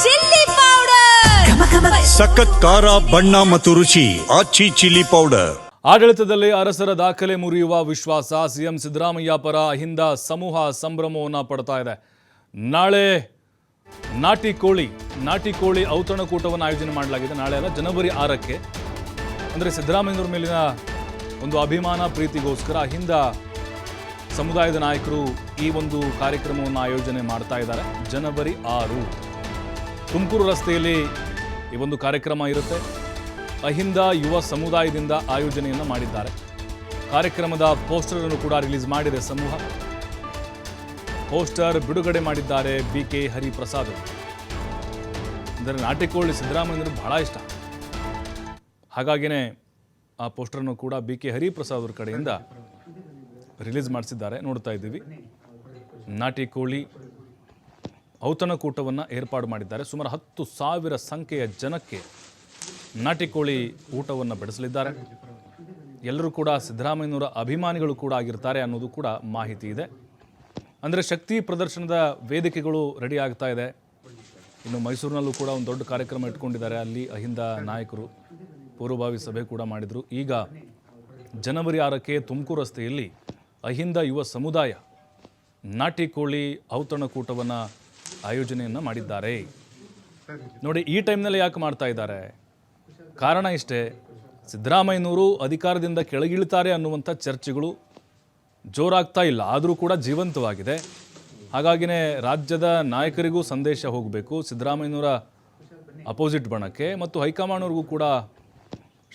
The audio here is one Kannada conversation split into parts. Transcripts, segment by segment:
ಚಿಲ್ಲಿ ಪೌಡರ್, ಸಖತ್ ಖಾರ ಬಣ್ಣ ಮತ್ತು ರುಚಿ ಆಚಿ ಚಿಲ್ಲಿ ಪೌಡರ್. ಆಡಳಿತದಲ್ಲಿ ಅರಸರ ದಾಖಲೆ ಮುರಿಯುವ ವಿಶ್ವಾಸ. ಸಿಎಂ ಸಿದ್ದರಾಮಯ್ಯ ಪರ ಅಹಿಂದ ಸಮೂಹ ಸಂಭ್ರಮವನ್ನು ಪಡ್ತಾ ಇದೆ. ನಾಳೆ ನಾಟಿ ಕೋಳಿ ಔತಣಕೂಟವನ್ನು ಆಯೋಜನೆ ಮಾಡಲಾಗಿದೆ. ನಾಳೆ ಅಲ್ಲ, ಜನವರಿ 6ಕ್ಕೆ. ಅಂದರೆ ಸಿದ್ದರಾಮಯ್ಯನವರ ಮೇಲಿನ ಒಂದು ಅಭಿಮಾನ ಪ್ರೀತಿಗೋಸ್ಕರ ಅಹಿಂದ ಸಮುದಾಯದ ನಾಯಕರು ಈ ಒಂದು ಕಾರ್ಯಕ್ರಮವನ್ನು ಆಯೋಜನೆ ಮಾಡ್ತಾ ಇದ್ದಾರೆ. ಜನವರಿ 6 ತುಮಕೂರು ರಸ್ತೆಯಲ್ಲಿ ಈ ಒಂದು ಕಾರ್ಯಕ್ರಮ ಇರುತ್ತೆ. ಅಹಿಂದ ಯುವ ಸಮುದಾಯದಿಂದ ಆಯೋಜನೆಯನ್ನು ಮಾಡಿದ್ದಾರೆ. ಕಾರ್ಯಕ್ರಮದ ಪೋಸ್ಟರ್ ಅನ್ನು ಕೂಡ ರಿಲೀಸ್ ಮಾಡಿದೆ ಸಮೂಹ. ಪೋಸ್ಟರ್ ಬಿಡುಗಡೆ ಮಾಡಿದ್ದಾರೆ BK ಹರಿಪ್ರಸಾದ್. ಅಂದರೆ ನಾಟಿಕೋಳಿ ಸಿದ್ದರಾಮಯ್ಯನವರು ಬಹಳ ಇಷ್ಟ, ಹಾಗಾಗಿನೇ ಆ ಪೋಸ್ಟರ್ನು ಕೂಡ BK ಹರಿಪ್ರಸಾದ್ ಅವರ ಕಡೆಯಿಂದ ರಿಲೀಸ್ ಮಾಡಿಸಿದ್ದಾರೆ. ನೋಡ್ತಾ ಇದ್ದೀವಿ, ನಾಟಿ ಕೋಳಿ ಔತಣಕೂಟವನ್ನು ಏರ್ಪಾಡು ಮಾಡಿದ್ದಾರೆ. ಸುಮಾರು 10,000 ಸಂಖ್ಯೆಯ ಜನಕ್ಕೆ ನಾಟಿ ಕೋಳಿ ಊಟವನ್ನು ಬಡಿಸಲಿದ್ದಾರೆ. ಎಲ್ಲರೂ ಕೂಡ ಸಿದ್ದರಾಮಯ್ಯನವರ ಅಭಿಮಾನಿಗಳು ಕೂಡ ಆಗಿರ್ತಾರೆ ಅನ್ನೋದು ಕೂಡ ಮಾಹಿತಿ ಇದೆ. ಅಂದರೆ ಶಕ್ತಿ ಪ್ರದರ್ಶನದ ವೇದಿಕೆಗಳು ರೆಡಿ ಆಗ್ತಾ ಇದೆ. ಇನ್ನು ಮೈಸೂರಿನಲ್ಲೂ ಕೂಡ ಒಂದು ದೊಡ್ಡ ಕಾರ್ಯಕ್ರಮ ಇಟ್ಕೊಂಡಿದ್ದಾರೆ. ಅಲ್ಲಿ ಅಹಿಂದ ನಾಯಕರು ಪೂರ್ವಭಾವಿ ಸಭೆ ಕೂಡ ಮಾಡಿದರು. ಈಗ ಜನವರಿ 6ಕ್ಕೆ ತುಮಕೂರು ರಸ್ತೆಯಲ್ಲಿ ಅಹಿಂದ ಯುವ ಸಮುದಾಯ ನಾಟಿ ಕೋಳಿ ಔತಣಕೂಟವನ್ನು ಆಯೋಜನೆಯನ್ನು ಮಾಡಿದ್ದಾರೆ. ನೋಡಿ, ಈ ಟೈಮ್ನಲ್ಲಿ ಯಾಕೆ ಮಾಡ್ತಾ ಇದ್ದಾರೆ? ಕಾರಣ ಇಷ್ಟೇ, ಸಿದ್ದರಾಮಯ್ಯನವರು ಅಧಿಕಾರದಿಂದ ಕೆಳಗಿಳಿತಾರೆ ಅನ್ನುವಂಥ ಚರ್ಚೆಗಳು ಜೋರಾಗ್ತಾ ಇಲ್ಲ, ಆದರೂ ಕೂಡ ಜೀವಂತವಾಗಿದೆ. ಹಾಗಾಗಿನೇ ರಾಜ್ಯದ ನಾಯಕರಿಗೂ ಸಂದೇಶ ಹೋಗಬೇಕು, ಸಿದ್ದರಾಮಯ್ಯನವರ ಅಪೋಸಿಟ್ ಬಣಕ್ಕೆ ಮತ್ತು ಹೈಕಮಾಂಡ್ವರೆಗೂ ಕೂಡ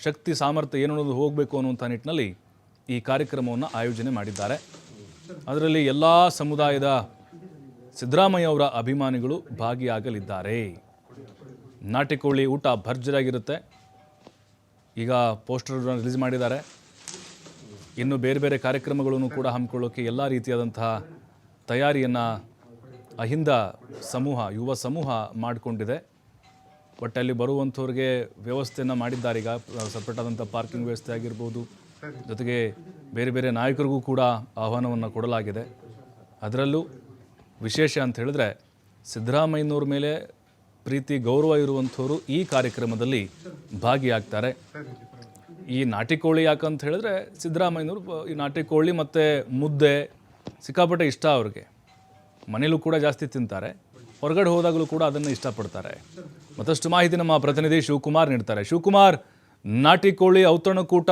ಶಕ್ತಿ ಸಾಮರ್ಥ್ಯ ಏನು ಅನ್ನೋದು ಹೋಗಬೇಕು ಅನ್ನುವಂಥ ನಿಟ್ಟಿನಲ್ಲಿ ಈ ಕಾರ್ಯಕ್ರಮವನ್ನು ಆಯೋಜನೆ ಮಾಡಿದ್ದಾರೆ. ಅದರಲ್ಲಿ ಎಲ್ಲ ಸಮುದಾಯದ ಸಿದ್ದರಾಮಯ್ಯ ಅವರ ಅಭಿಮಾನಿಗಳು ಭಾಗಿಯಾಗಲಿದ್ದಾರೆ. ನಾಟಿಕೋಳಿ ಊಟ ಭರ್ಜರಿಯಾಗಿರುತ್ತೆ. ಈಗ ಪೋಸ್ಟರ್ ರಿಲೀಸ್ ಮಾಡಿದ್ದಾರೆ. ಇನ್ನು ಬೇರೆ ಬೇರೆ ಕಾರ್ಯಕ್ರಮಗಳನ್ನು ಕೂಡ ಹಮ್ಮಿಕೊಳ್ಳೋಕ್ಕೆ ಎಲ್ಲ ರೀತಿಯಾದಂತಹ ತಯಾರಿಯನ್ನು ಅಹಿಂದ ಸಮೂಹ, ಯುವ ಸಮೂಹ ಮಾಡಿಕೊಂಡಿದೆ. ಬಟ್ ಅಲ್ಲಿ ಬರುವಂಥವ್ರಿಗೆ ವ್ಯವಸ್ಥೆಯನ್ನು ಮಾಡಿದ್ದಾರೆ. ಈಗ ಸಪ್ರೇಟ್ ಆದಂಥ ಪಾರ್ಕಿಂಗ್ ವ್ಯವಸ್ಥೆ ಆಗಿರ್ಬೋದು, ಜೊತೆಗೆ ಬೇರೆ ಬೇರೆ ನಾಯಕರಿಗೂ ಕೂಡ ಆಹ್ವಾನವನ್ನು ಕೊಡಲಾಗಿದೆ. ಅದರಲ್ಲೂ ವಿಶೇಷ ಅಂತ ಹೇಳಿದ್ರೆ, ಸಿದ್ದರಾಮಯ್ಯನವ್ರ ಮೇಲೆ ಪ್ರೀತಿ ಗೌರವ ಇರುವಂಥವರು ಈ ಕಾರ್ಯಕ್ರಮದಲ್ಲಿ ಭಾಗಿಯಾಗ್ತಾರೆ. ಈ ನಾಟಿಕೋಳಿ ಯಾಕಂತ ಹೇಳಿದ್ರೆ, ಸಿದ್ದರಾಮಯ್ಯನವರು ಈ ನಾಟಿಕೋಳಿ ಮತ್ತು ಮುದ್ದೆ ಸಿಕ್ಕಾಪಟ್ಟೆ ಇಷ್ಟ ಅವ್ರಿಗೆ. ಮನೇಲೂ ಕೂಡ ಜಾಸ್ತಿ ತಿಂತಾರೆ, ಹೊರಗಡೆ ಹೋದಾಗಲೂ ಕೂಡ ಅದನ್ನು ಇಷ್ಟಪಡ್ತಾರೆ. ಮತ್ತಷ್ಟು ಮಾಹಿತಿ ನಮ್ಮ ಪ್ರತಿನಿಧಿ ಶಿವಕುಮಾರ್ ನೀಡ್ತಾರೆ. ಶಿವಕುಮಾರ್, ನಾಟಿಕೋಳಿ ಔತಣಕೂಟ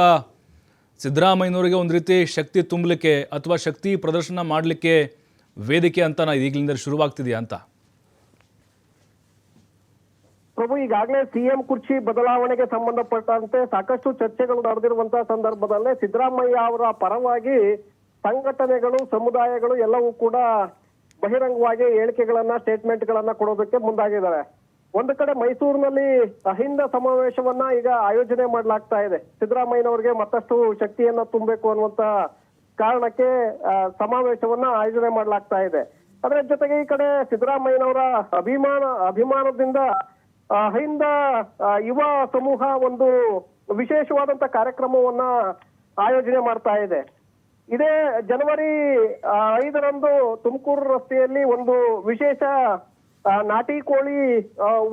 ಸಿದ್ದರಾಮಯ್ಯನವರಿಗೆ ಒಂದು ರೀತಿ ಶಕ್ತಿ ತುಂಬಲಿಕ್ಕೆ ಅಥವಾ ಶಕ್ತಿ ಪ್ರದರ್ಶನ ಮಾಡಲಿಕ್ಕೆ ವೇದಿಕೆ ಅಂತ ಈಗಲಿಂದ ಶುರುವಾಗ್ತಿದೆಯಾ ಅಂತ? ಪ್ರಭು, ಈಗಾಗಲೇ ಸಿಎಂ ಕುರ್ಚಿ ಬದಲಾವಣೆಗೆ ಸಂಬಂಧಪಟ್ಟಂತೆ ಸಾಕಷ್ಟು ಚರ್ಚೆಗಳು ನಡೆದಿರುವಂತಹ ಸಂದರ್ಭದಲ್ಲೇ ಸಿದ್ದರಾಮಯ್ಯ ಅವರ ಪರವಾಗಿ ಸಂಘಟನೆಗಳು, ಸಮುದಾಯಗಳು ಎಲ್ಲವೂ ಕೂಡ ಬಹಿರಂಗವಾಗಿ ಹೇಳಿಕೆಗಳನ್ನ, ಸ್ಟೇಟ್ಮೆಂಟ್ಗಳನ್ನ ಕೊಡೋದಕ್ಕೆ ಮುಂದಾಗಿದ್ದಾರೆ. ಒಂದು ಕಡೆ ಮೈಸೂರಿನಲ್ಲಿ ಅಹಿಂದ ಸಮಾವೇಶವನ್ನ ಈಗ ಆಯೋಜನೆ ಮಾಡಲಾಗ್ತಾ ಇದೆ. ಸಿದ್ದರಾಮಯ್ಯನವರಿಗೆ ಮತ್ತಷ್ಟು ಶಕ್ತಿಯನ್ನ ತುಂಬಬೇಕು ಅನ್ನುವಂತ ಕಾರಣಕ್ಕೆ ಸಮಾವೇಶವನ್ನ ಆಯೋಜನೆ ಮಾಡಲಾಗ್ತಾ ಇದೆ. ಅದರ ಜೊತೆಗೆ ಈ ಕಡೆ ಸಿದ್ದರಾಮಯ್ಯನವರ ಅಭಿಮಾನದಿಂದ ಅಹಿಂದ ಯುವ ಸಮೂಹ ಒಂದು ವಿಶೇಷವಾದಂತ ಕಾರ್ಯಕ್ರಮವನ್ನ ಆಯೋಜನೆ ಮಾಡ್ತಾ ಇದೆ. ಇದೇ ಜನವರಿ 5ರಂದು ತುಮಕೂರು ರಸ್ತೆಯಲ್ಲಿ ಒಂದು ವಿಶೇಷ ನಾಟಿ ಕೋಳಿ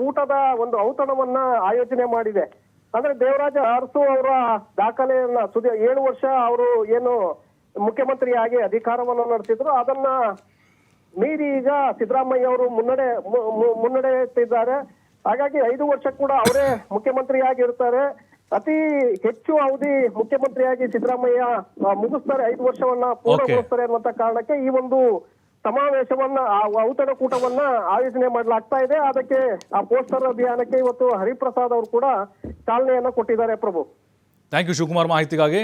ಊಟದ ಒಂದು ಔತಣವನ್ನ ಆಯೋಜನೆ ಮಾಡಿದೆ. ಅಂದ್ರೆ ದೇವರಾಜ ಅರಸು ಅವರ ದಾಖಲೆಯನ್ನ 7 ವರ್ಷ ಅವರು ಏನು ಮುಖ್ಯಮಂತ್ರಿಯಾಗಿ ಅಧಿಕಾರವನ್ನು ನಡೆಸಿದ್ರು, ಅದನ್ನ ಮೀರಿ ಈಗ ಸಿದ್ದರಾಮಯ್ಯ ಅವರು ಮುನ್ನಡೆಯುತ್ತಿದ್ದಾರೆ. ಹಾಗಾಗಿ 5 ವರ್ಷ ಕೂಡ ಅವರೇ ಮುಖ್ಯಮಂತ್ರಿಯಾಗಿ ಇರ್ತಾರೆ. ಅತಿ ಹೆಚ್ಚು ಅವಧಿ ಮುಖ್ಯಮಂತ್ರಿಯಾಗಿ ಸಿದ್ದರಾಮಯ್ಯ ಮುಗಿಸ್ತಾರೆ, 5 ವರ್ಷವನ್ನ ಪೂರ್ಣಗೊಳಿಸ್ತಾರೆ ಅನ್ನುವಂತ ಕಾರಣಕ್ಕೆ ಈ ಒಂದು ಸಮಾವೇಶವನ್ನ, ಔತಣಕೂಟವನ್ನ ಆಯೋಜನೆ ಮಾಡಲಾಗ್ತಾ ಇದೆ. ಅದಕ್ಕೆ ಆ ಪೋಸ್ಟರ್ ಅಭಿಯಾನಕ್ಕೆ ಇವತ್ತು ಹರಿಪ್ರಸಾದ್ ಅವರು ಕೂಡ ಚಾಲನೆಯನ್ನ ಕೊಟ್ಟಿದ್ದಾರೆ. ಪ್ರಭು, ಥ್ಯಾಂಕ್ ಯು ಶಿವಕುಮಾರ್ ಮಾಹಿತಿಗಾಗಿ.